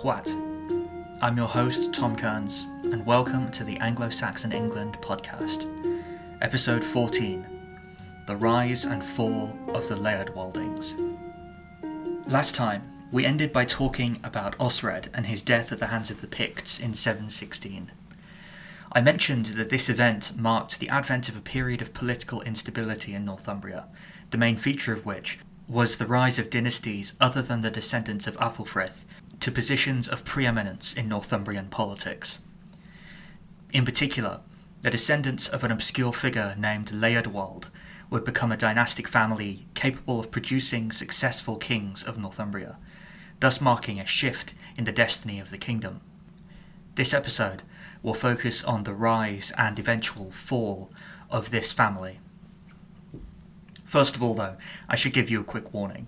What? I'm your host, Tom Kearns, and welcome to the Anglo-Saxon England podcast, episode 14, The Rise and Fall of the Leodwaldings. Last time, we ended by talking about Osred and his death at the hands of the Picts in 716. I mentioned that this event marked the advent of a period of political instability in Northumbria, the main feature of which was the rise of dynasties other than the descendants of Athelfrith to positions of preeminence in Northumbrian politics. In particular, the descendants of an obscure figure named Leodwald would become a dynastic family capable of producing successful kings of Northumbria, thus marking a shift in the destiny of the kingdom. This episode will focus on the rise and eventual fall of this family. First of all, though, I should give you a quick warning.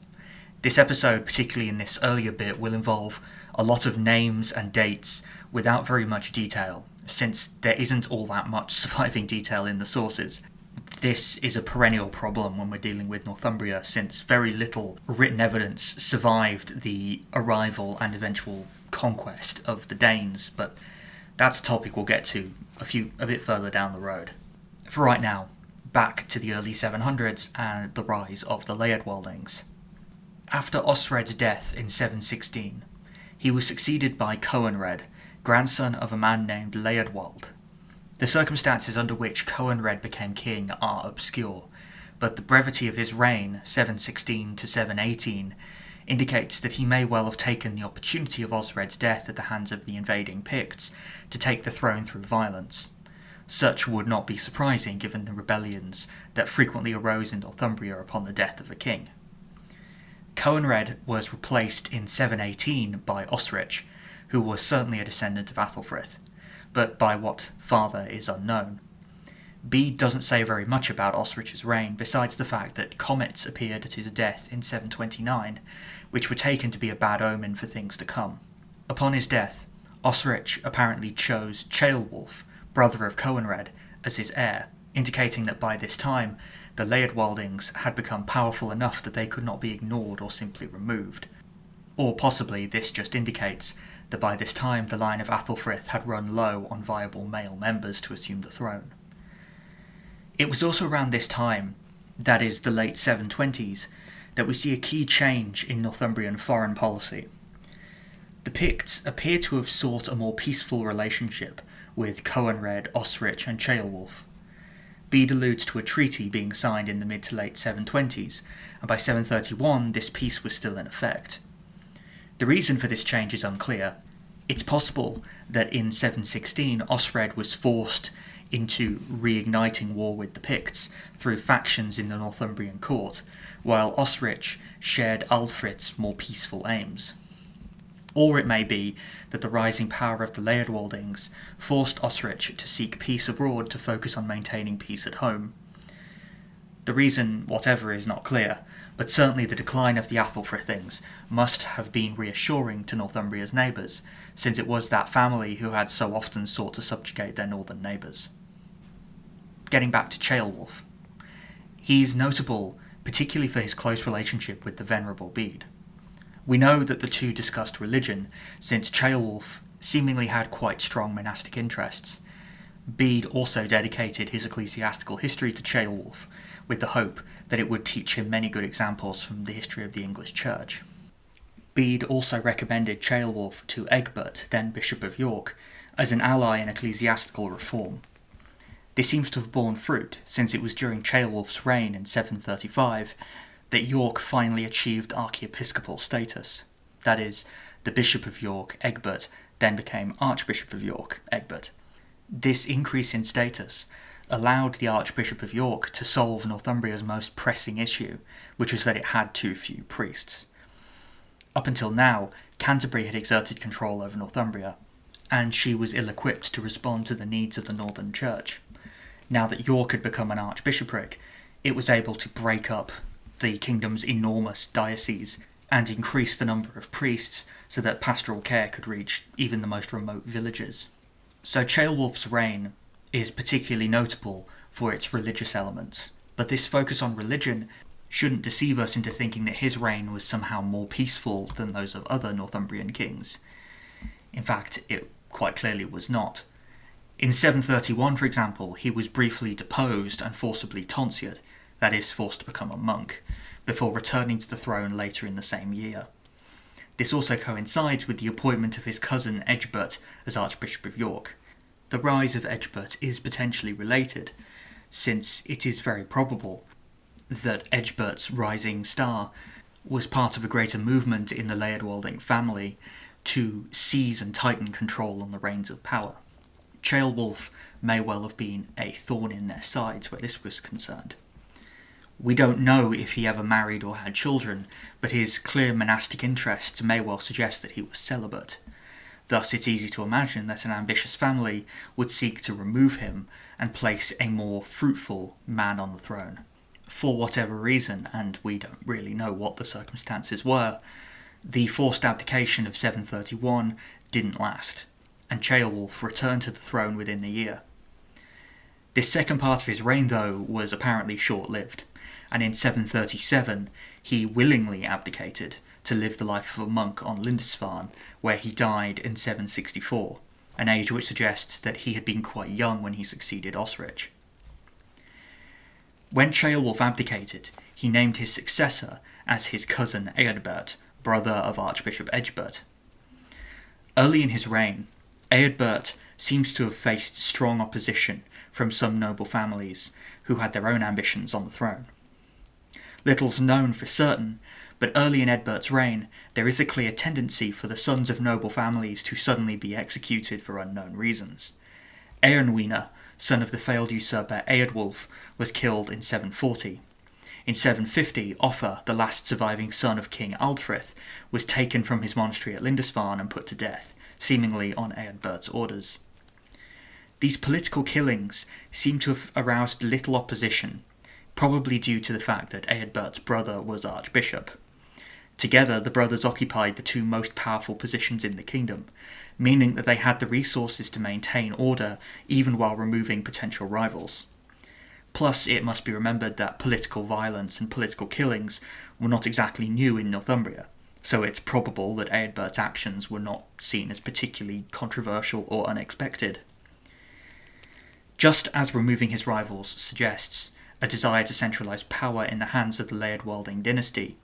This episode, particularly in this earlier bit, will involve a lot of names and dates without very much detail, since there isn't all that much surviving detail in the sources. This is a perennial problem when we're dealing with Northumbria, since very little written evidence survived the arrival and eventual conquest of the Danes, but that's a topic we'll get to a bit further down the road. For right now, back to the early 700s and the rise of the Leodwaldings. After Osred's death in 716, he was succeeded by Coenred, grandson of a man named Leodwald. The circumstances under which Coenred became king are obscure, but the brevity of his reign, 716 to 718, indicates that he may well have taken the opportunity of Osred's death at the hands of the invading Picts to take the throne through violence. Such would not be surprising given the rebellions that frequently arose in Northumbria upon the death of a king. Coenred was replaced in 718 by Osred, who was certainly a descendant of Athelfrith, but by what father is unknown. Bede doesn't say very much about Osred's reign, besides the fact that comets appeared at his death in 729, which were taken to be a bad omen for things to come. Upon his death, Osred apparently chose Ceolwulf, brother of Coenred, as his heir, indicating that by this time the Leodwaldings had become powerful enough that they could not be ignored or simply removed. Or possibly this just indicates that by this time the line of Athelfrith had run low on viable male members to assume the throne. It was also around this time, that is the late 720s, that we see a key change in Northumbrian foreign policy. The Picts appear to have sought a more peaceful relationship with Coenred, Osred and Ceolwulf. Bede alludes to a treaty being signed in the mid to late 720s, and by 731 this peace was still in effect. The reason for this change is unclear. It's possible that in 716 Osred was forced into reigniting war with the Picts through factions in the Northumbrian court, while Osred shared Alfred's more peaceful aims. Or it may be that the rising power of the Leodwaldings forced Osred to seek peace abroad to focus on maintaining peace at home. The reason, whatever, is not clear, but certainly the decline of the Athelfrithings must have been reassuring to Northumbria's neighbours, since it was that family who had so often sought to subjugate their northern neighbours. Getting back to Ceolwulf. He's notable particularly for his close relationship with the venerable Bede. We know that the two discussed religion, since Ceolwulf seemingly had quite strong monastic interests. Bede also dedicated his ecclesiastical history to Ceolwulf, with the hope that it would teach him many good examples from the history of the English Church. Bede also recommended Ceolwulf to Eadberht, then Bishop of York, as an ally in ecclesiastical reform. This seems to have borne fruit, since it was during Ceolwulf's reign in 735 that York finally achieved archiepiscopal status. That is, the Bishop of York, Eadberht, then became Archbishop of York, Eadberht. This increase in status allowed the Archbishop of York to solve Northumbria's most pressing issue, which was that it had too few priests. Up until now, Canterbury had exerted control over Northumbria, and she was ill-equipped to respond to the needs of the Northern Church. Now that York had become an archbishopric, it was able to break up the kingdom's enormous diocese and increase the number of priests so that pastoral care could reach even the most remote villages. So Ceolwulf's reign is particularly notable for its religious elements, but this focus on religion shouldn't deceive us into thinking that his reign was somehow more peaceful than those of other Northumbrian kings. In fact, it quite clearly was not. In 731, for example, he was briefly deposed and forcibly tonsured, that is, forced to become a monk, before returning to the throne later in the same year. This also coincides with the appointment of his cousin Eadberht as Archbishop of York. The rise of Eadberht is potentially related, since it is very probable that Eadberht's rising star was part of a greater movement in the Leodwalding family to seize and tighten control on the reins of power. Ceolwulf may well have been a thorn in their sides where this was concerned. We don't know if he ever married or had children, but his clear monastic interests may well suggest that he was celibate. Thus, it's easy to imagine that an ambitious family would seek to remove him and place a more fruitful man on the throne. For whatever reason, and we don't really know what the circumstances were, the forced abdication of 731 didn't last, and Ceolwulf returned to the throne within the year. This second part of his reign, though, was apparently short-lived, and in 737 he willingly abdicated to live the life of a monk on Lindisfarne, where he died in 764, an age which suggests that he had been quite young when he succeeded Osred. When Ceolwulf abdicated, he named his successor as his cousin Eadberht, brother of Archbishop Eadberht. Early in his reign, Eadberht seems to have faced strong opposition from some noble families who had their own ambitions on the throne. Little's known for certain, but early in Eadberht's reign there is a clear tendency for the sons of noble families to suddenly be executed for unknown reasons. Eärnwine, son of the failed usurper Eadwulf, was killed in 740. In 750, Offa, the last surviving son of King Aldfrith, was taken from his monastery at Lindisfarne and put to death, seemingly on Eadberht's orders. These political killings seem to have aroused little opposition, probably due to the fact that Eadberht's brother was archbishop. Together, the brothers occupied the two most powerful positions in the kingdom, meaning that they had the resources to maintain order even while removing potential rivals. Plus, it must be remembered that political violence and political killings were not exactly new in Northumbria, so it's probable that Eadberht's actions were not seen as particularly controversial or unexpected. Just as removing his rivals suggests a desire to centralise power in the hands of the Leodwalding dynasty,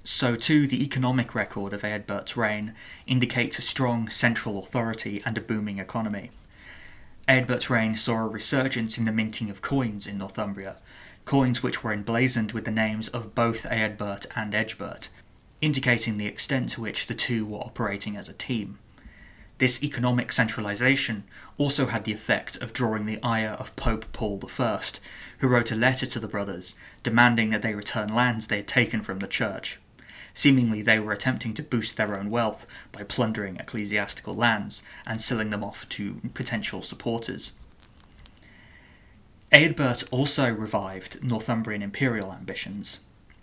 so too the economic record of Eadberht's reign indicates a strong central authority and a booming economy. Eadberht's reign saw a resurgence in the minting of coins in Northumbria, coins which were emblazoned with the names of both Eadberht and Eadberht, indicating the extent to which the two were operating as a team. This economic centralisation also had the effect of drawing the ire of Pope Paul I, who wrote a letter to the brothers demanding that they return lands they had taken from the church. Seemingly they were attempting to boost their own wealth by plundering ecclesiastical lands and selling them off to potential supporters. Eadberht also revived Northumbrian imperial ambitions.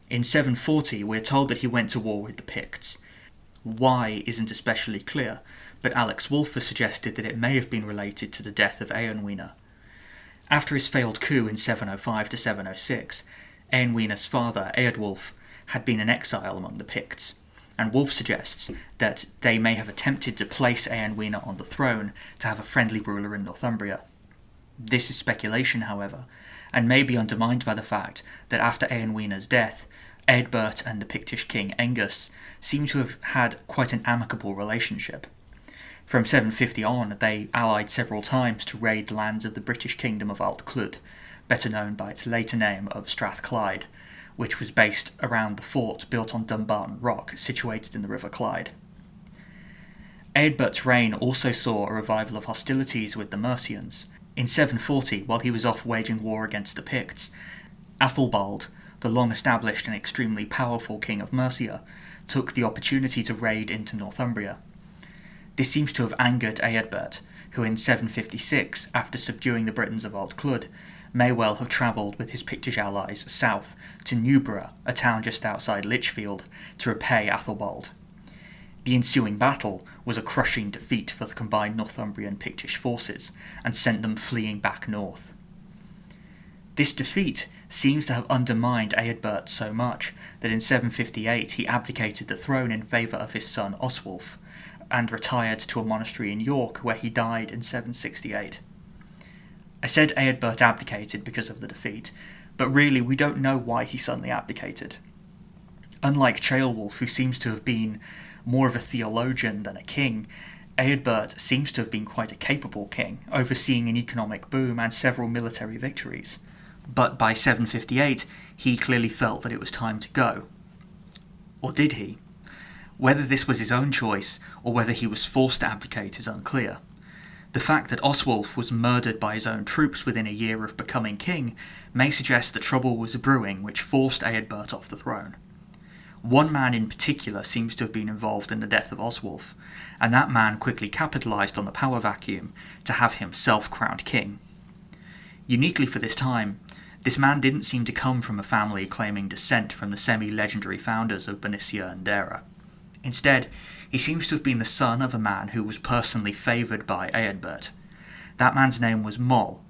In 740 we're told that he went to war with the Picts. Why isn't especially clear, but Alex Wolff has suggested that it may have been related to the death of Eärnwine. After his failed coup in 705 to 706, Eärnwine's father, Eadwulf, had been in exile among the Picts, and Wolff suggests that they may have attempted to place Eärnwine on the throne to have a friendly ruler in Northumbria. This is speculation, however, and may be undermined by the fact that after Eärnwine's death, Eadberht and the Pictish king Angus seem to have had quite an amicable relationship. From 750 on, they allied several times to raid the lands of the British kingdom of Alt-Clud, better known by its later name of Strathclyde, which was based around the fort built on Dumbarton Rock, situated in the River Clyde. Eadberht's reign also saw a revival of hostilities with the Mercians. In 740, while he was off waging war against the Picts, Athelbald, the long-established and extremely powerful king of Mercia, took the opportunity to raid into Northumbria. This seems to have angered Eadberht, who in 756, after subduing the Britons of Alt-Clud, may well have travelled with his Pictish allies south to Newborough, a town just outside Lichfield, to repay Athelbald. The ensuing battle was a crushing defeat for the combined Northumbrian Pictish forces, and sent them fleeing back north. This defeat seems to have undermined Eadberht so much that in 758 he abdicated the throne in favour of his son Oswulf, and retired to a monastery in York where he died in 768. I said Eadberht abdicated because of the defeat, but really we don't know why he suddenly abdicated. Unlike Ceolwulf, who seems to have been more of a theologian than a king, Eadberht seems to have been quite a capable king, overseeing an economic boom and several military victories. But by 758, he clearly felt that it was time to go. Or did he? Whether this was his own choice, or whether he was forced to abdicate, is unclear. The fact that Oswulf was murdered by his own troops within a year of becoming king may suggest that trouble was brewing which forced Eadberht off the throne. One man in particular seems to have been involved in the death of Oswulf, and that man quickly capitalised on the power vacuum to have himself crowned king. Uniquely for this time, this man didn't seem to come from a family claiming descent from the semi-legendary founders of Bernicia and Dara. Instead, he seems to have been the son of a man who was personally favoured by Eadberht. That man's name was Moll,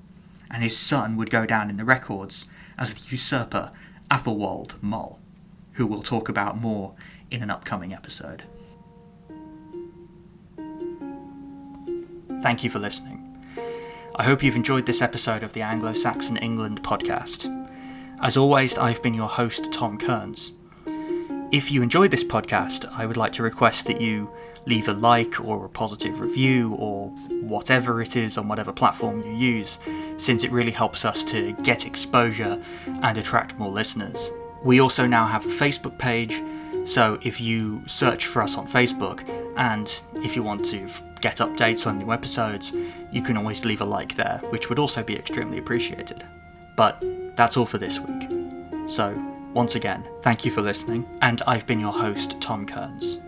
and his son would go down in the records as the usurper Leodwald Moll, who we'll talk about more in an upcoming episode. Thank you for listening. I hope you've enjoyed this episode of the Anglo-Saxon England podcast. As always, I've been your host, Tom Kearns. If you enjoyed this podcast, I would like to request that you leave a like or a positive review or whatever it is on whatever platform you use, since it really helps us to get exposure and attract more listeners. We also now have a Facebook page, so if you search for us on Facebook, and if you want to get updates on new episodes, you can always leave a like there, which would also be extremely appreciated. But that's all for this week. So, once again, thank you for listening, and I've been your host, Tom Kearns.